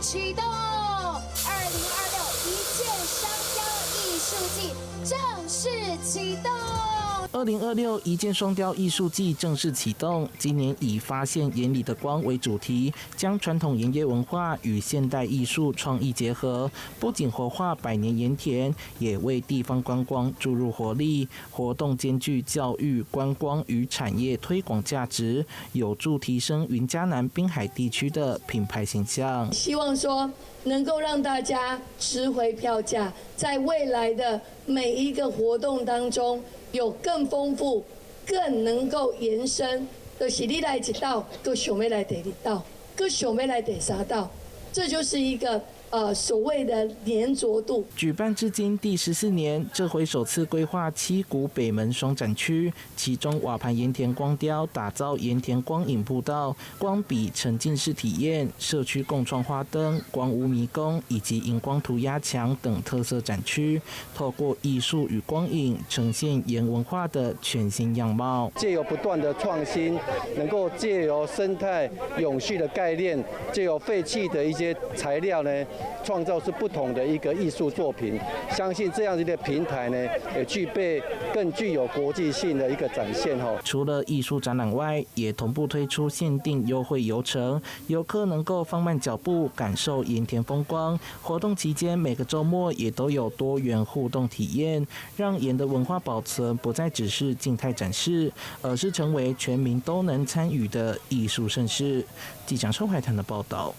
啟動，2026一箭雙雕藝術季正式啟動。2026一箭雙雕藝術季正式啟動，今年以發現鹽裡的光為主題，將傳統鹽業文化與現代藝術創意結合，不僅活化百年鹽田，也為地方觀光注入活力。活動兼具教育、觀光與產業推廣價值，有助提升雲嘉南濱海地區的品牌形象。希望說能夠讓大家值回票價，在未來的每一個活動當中有更豐富、更能夠延伸，就是你來一道，又想要來第二道，又想要來第三道，這就是一個所謂的黏着度。舉辦至今第14年，這回首次規劃七股北門雙展區，其中瓦盤鹽田光雕打造鹽田光影步道、光筆沉浸式體驗、社區共創花燈、光屋迷宮以及熒光塗鴉牆等特色展區，透過藝術與光影呈現鹽文化的全新樣貌。藉由不斷的創新，能夠藉由生態永續的概念，藉由廢棄的一些材料呢，創造出不同的一個藝術作品，相信這樣的一個平台呢，也具備更具有國際性的一個展現哈。除了藝術展覽外，也同步推出限定優惠遊程，遊客能夠放慢腳步，感受鹽田風光。活動期間，每個週末也都有多元互動體驗，讓鹽的文化保存不再只是靜態展示，而是成為全民都能參與的藝術盛事。記者邱懷談的報道。